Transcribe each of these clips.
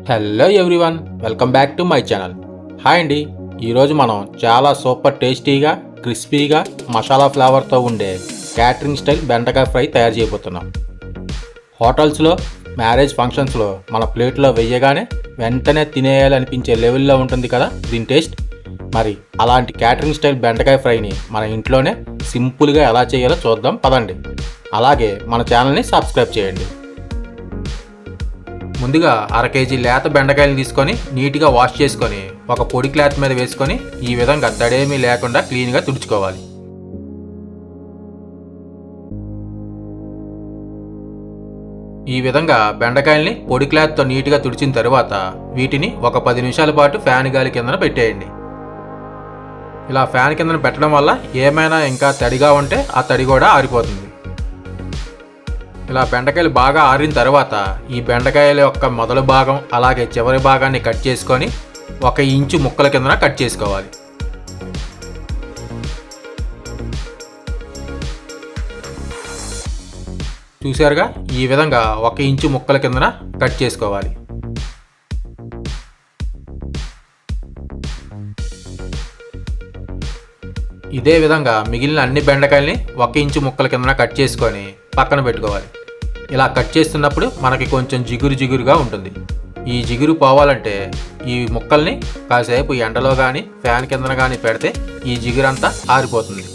Hello everyone, welcome back to my channel. Hi అండి. ఈరోజు మనం చాలా సూపర్ టేస్టీగా క్రిస్పీగా మసాలా ఫ్లేవర్తో ఉండే క్యాటరింగ్ స్టైల్ బెండకాయ ఫ్రై తయారు చేయబోతున్నాం. హోటల్స్లో మ్యారేజ్ ఫంక్షన్స్లో మన ప్లేట్లో వేయగానే వెంటనే తినేయాలనిపించే లెవెల్లో ఉంటుంది కదా దీని టేస్ట్. మరి అలాంటి క్యాటరింగ్ స్టైల్ బెండకాయ ఫ్రైని మన ఇంట్లోనే సింపుల్గా ఎలా చేయాలో చూద్దాం పదండి. అలాగే మన ఛానల్ని సబ్స్క్రైబ్ చేయండి. ముందుగా అర కేజీ లేత బెండకాయలు తీసుకొని నీట్గా వాష్ చేసుకొని ఒక పొడి క్లాత్ మీద వేసుకొని ఈ విధంగా తడేమీ లేకుండా క్లీన్గా తుడుచుకోవాలి. ఈ విధంగా బెండకాయల్ని పొడి క్లాత్తో నీట్గా తుడిచిన తర్వాత వీటిని ఒక 10 నిమిషాల పాటు ఫ్యాన్ గాలి కిందన పెట్టేయండి. ఇలా ఫ్యాన్ కిందన పెట్టడం వల్ల ఏమైనా ఇంకా తడిగా ఉంటే ఆ తడి కూడా ఆరిపోతుంది. ఇలా బెండకాయలు బాగా ఆరిన తర్వాత ఈ బెండకాయల యొక్క మొదలు భాగం అలాగే చివరి భాగాన్ని కట్ చేసుకొని 1 ఇంచు ముక్కల కిందన కట్ చేసుకోవాలి. చూసారుగా, ఈ విధంగా 1 ఇంచు ముక్కల కిందన కట్ చేసుకోవాలి. ఇదే విధంగా మిగిలిన అన్ని బెండకాయల్ని 1 ఇంచు ముక్కల కిందన కట్ చేసుకొని పక్కన పెట్టుకోవాలి. ఇలా కట్ చేస్తున్నప్పుడు మనకి కొంచెం జిగురుగా ఉంటుంది. ఈ జిగురు పోవాలంటే ఈ ముక్కల్ని కాసేపు ఎండలో కానీ ఫ్యాన్ కిందన కానీ పెడితే ఈ జిగురంతా ఆరిపోతుంది.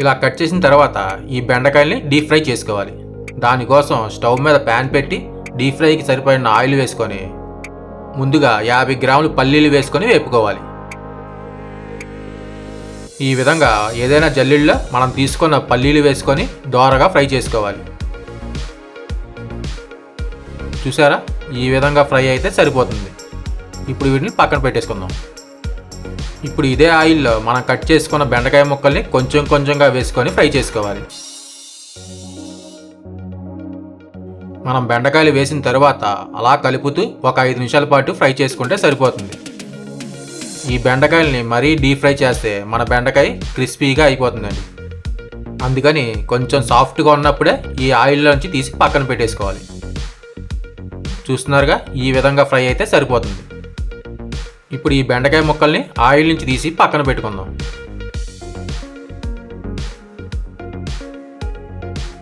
ఇలా కట్ చేసిన తర్వాత ఈ బెండకాయల్ని డీప్ ఫ్రై చేసుకోవాలి. దానికోసం స్టవ్ మీద ప్యాన్ పెట్టి డీప్ ఫ్రైకి సరిపడిన ఆయిల్ వేసుకొని ముందుగా 50 గ్రాములు పల్లీలు వేసుకొని వేపుకోవాలి. ఈ విధంగా ఏదైనా జల్లెడలో మనం తీసుకున్న పల్లీలు వేసుకొని దోరగా ఫ్రై చేసుకోవాలి. చూసారా, ఈ విధంగా ఫ్రై అయితే సరిపోతుంది. ఇప్పుడు వీటిని పక్కన పెట్టేసుకుందాం. ఇప్పుడు ఇదే ఆయిల్లో మనం కట్ చేసుకున్న బెండకాయ ముక్కల్ని కొంచెంగా వేసుకొని ఫ్రై చేసుకోవాలి. మనం బెండకాయలు వేసిన తర్వాత అలా కలుపుతూ ఒక 5 నిమిషాల పాటు ఫ్రై చేసుకుంటే సరిపోతుంది. ఈ బెండకాయల్ని మరీ డీప్ ఫ్రై చేస్తే మన బెండకాయ క్రిస్పీగా అయిపోతుందండి. అందుకని కొంచెం సాఫ్ట్గా ఉన్నప్పుడే ఈ ఆయిల్లోంచి తీసి పక్కన పెట్టేసుకోవాలి. చూస్తున్నారుగా, ఈ విధంగా ఫ్రై అయితే సరిపోతుంది. ఇప్పుడు ఈ బెండకాయ ముక్కల్ని ఆయిల్ నుంచి తీసి పక్కన పెట్టుకుందాం.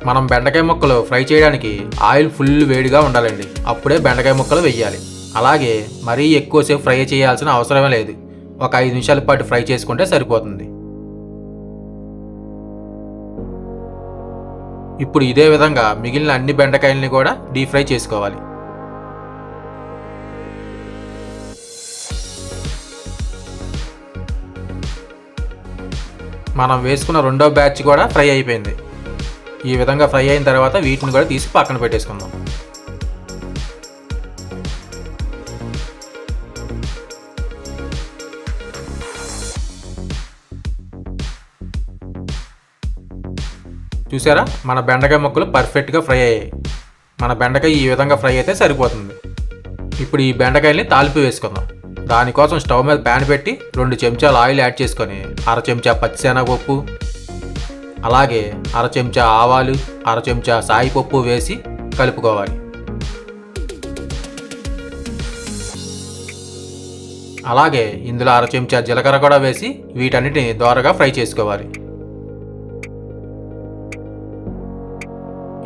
మనం బెండకాయ ముక్కలు ఫ్రై చేయడానికి ఆయిల్ ఫుల్ వేడిగా ఉండాలండి. అప్పుడే బెండకాయ ముక్కలు వేయాలి. అలాగే మరీ ఎక్కువసేపు ఫ్రై చేయాల్సిన అవసరమే లేదు. ఒక 5 నిమిషాల పాటు ఫ్రై చేసుకుంటే సరిపోతుంది. ఇప్పుడు ఇదే విధంగా మిగిలిన అన్ని బెండకాయల్ని కూడా డీప్ ఫ్రై చేసుకోవాలి. మనం వేసుకున్న రెండో బ్యాచ్ కూడా ఫ్రై అయిపోయింది. ఈ విధంగా ఫ్రై అయిన తర్వాత వీటిని కూడా తీసి పక్కన పెట్టేసుకుందాం. చూసారా, మన బెండకాయ ముక్కలు పర్ఫెక్ట్గా ఫ్రై అయ్యాయి. మన బెండకాయ ఈ విధంగా ఫ్రై అయితే సరిపోతుంది. ఇప్పుడు ఈ బెండకాయల్ని తాలింపు వేసుకుందాం. దానికోసం స్టవ్ మీద ప్యాన్ పెట్టి 2 చెంచాలు ఆయిల్ యాడ్ చేసుకొని 1/2 చెంచా పచ్చిశనగపప్పు అలాగే 1/2 చెంచా ఆవాలు 1/2 చెంచా సాయిపప్పు వేసి కలుపుకోవాలి. అలాగే ఇందులో 1/2 చెంచా జీలకర్ర కూడా వేసి వీటన్నిటిని దోరగా ఫ్రై చేసుకోవాలి.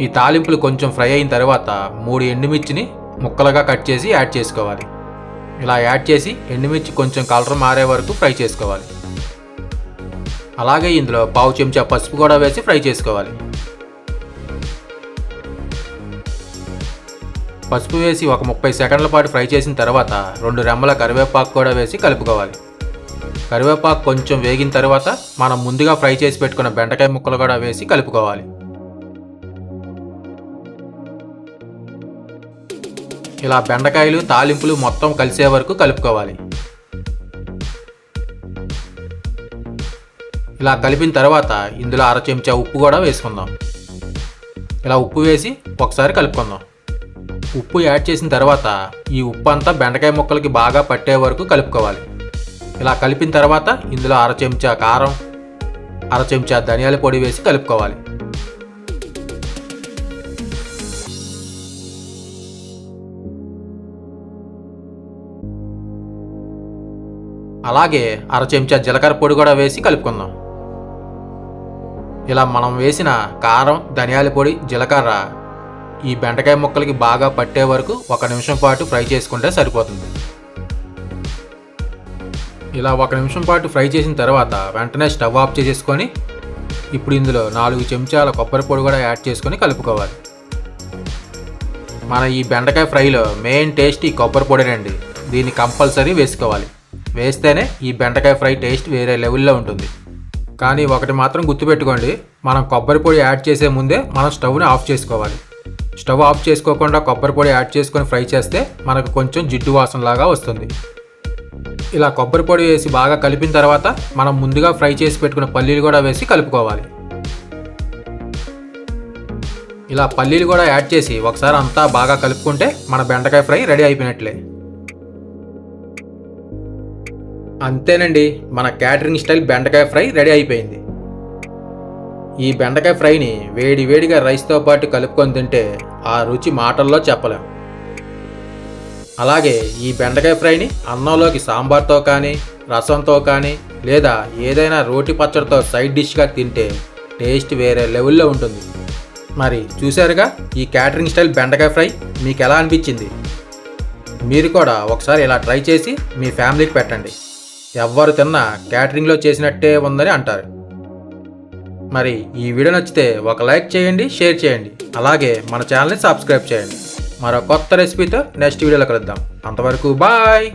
ఈ తాలింపులు కొంచెం ఫ్రై అయిన తర్వాత 3 ఎండుమిర్చిని ముక్కలుగా కట్ చేసి యాడ్ చేసుకోవాలి. ఇలా యాడ్ చేసి ఎండుమిర్చి కొంచెం కలర్ మారే వరకు ఫ్రై చేసుకోవాలి. అలాగే ఇందులో 1/2 చెంచా పసుపు కూడా వేసి ఫ్రై చేసుకోవాలి. పసుపు వేసి ఒక 30 సెకండ్ల పాటు ఫ్రై చేసిన తర్వాత 2 రెమ్మల కరివేపాకు కూడా వేసి కలుపుకోవాలి. కరివేపాకు కొంచెం వేగిన తర్వాత మనం ముందుగా ఫ్రై చేసి పెట్టుకున్న బెండకాయ ముక్కలు కూడా వేసి కలుపుకోవాలి. ఇలా బెండకాయలు తాలింపులు మొత్తం కలిసే వరకు కలుపుకోవాలి. ఇలా కలిపిన తర్వాత ఇందులో 1/2 చెంచా ఉప్పు కూడా వేసుకుందాం. ఇలా ఉప్పు వేసి ఒకసారి కలుపుకుందాం. ఉప్పు యాడ్ చేసిన తర్వాత ఈ ఉప్పు అంతా బెండకాయ ముక్కలకి బాగా పట్టే వరకు కలుపుకోవాలి. ఇలా కలిపిన తర్వాత ఇందులో 1/2 చెంచా కారం 1/2 చెంచా ధనియాల పొడి వేసి కలుపుకోవాలి. అలాగే అర చెంచా జీలకర్ర పొడి కూడా వేసి కలుపుకుందాం. ఇలా మనం వేసిన కారం, ధనియాల పొడి, జీలకర్ర ఈ బెండకాయ ముక్కలకి బాగా పట్టే వరకు 1 నిమిషం పాటు ఫ్రై చేసుకుంటే సరిపోతుంది. ఇలా 1 నిమిషం పాటు ఫ్రై చేసిన తర్వాత వెంటనే స్టవ్ ఆఫ్ చేసేసుకొని ఇప్పుడు ఇందులో 4 చెంచాల కొబ్బరి పొడి కూడా యాడ్ చేసుకొని కలుపుకోవాలి. మన ఈ బెండకాయ ఫ్రైలో మెయిన్ టేస్ట్ ఈ కొబ్బరి పొడినండి. దీన్ని కంపల్సరీ వేసుకోవాలి. వేస్తేనే ఈ బెండకాయ ఫ్రై టేస్ట్ వేరే లెవెల్లో ఉంటుంది. కానీ ఒకటి మాత్రం గుర్తుపెట్టుకోండి, మనం కొబ్బరి పొడి యాడ్ చేసే ముందే మనం స్టవ్ని ఆఫ్ చేసుకోవాలి. స్టవ్ ఆఫ్ చేసుకోకుండా కొబ్బరి పొడి యాడ్ చేసుకొని ఫ్రై చేస్తే మనకు కొంచెం జిడ్డు వాసనలాగా వస్తుంది. ఇలా కొబ్బరి పొడి వేసి బాగా కలిపిన తర్వాత మనం ముందుగా ఫ్రై చేసి పెట్టుకున్న పల్లీలు కూడా వేసి కలుపుకోవాలి. ఇలా పల్లీలు కూడా యాడ్ చేసి ఒకసారి అంతా బాగా కలుపుకుంటే మన బెండకాయ ఫ్రై రెడీ అయిపోయినట్లే. అంతేనండి, మన క్యాటరింగ్ స్టైల్ బెండకాయ ఫ్రై రెడీ అయిపోయింది. ఈ బెండకాయ ఫ్రైని వేడివేడిగా రైస్తో పాటు కలుపుకొని తింటే ఆ రుచి మాటల్లో చెప్పలేం. అలాగే ఈ బెండకాయ ఫ్రైని అన్నంలోకి సాంబార్తో కానీ, రసంతో కానీ, లేదా ఏదైనా రోటి పచ్చడితో సైడ్ డిష్గా తింటే టేస్ట్ వేరే లెవెల్లో ఉంటుంది. మరి చూశారుగా ఈ క్యాటరింగ్ స్టైల్ బెండకాయ ఫ్రై మీకు ఎలా అనిపించింది? మీరు కూడా ఒకసారి ఇలా ట్రై చేసి మీ ఫ్యామిలీకి పెట్టండి. ఎవ్వరు తిన్నా క్యాటరింగ్లో చేసినట్టే ఉందని అంటారు. మరి ఈ వీడియో నచ్చితే ఒక లైక్ చేయండి, షేర్ చేయండి, అలాగే మన ఛానల్ని సబ్స్క్రైబ్ చేయండి. మరో కొత్త రెసిపీతో నెక్స్ట్ వీడియోలో కలుద్దాం. అంతవరకు బాయ్.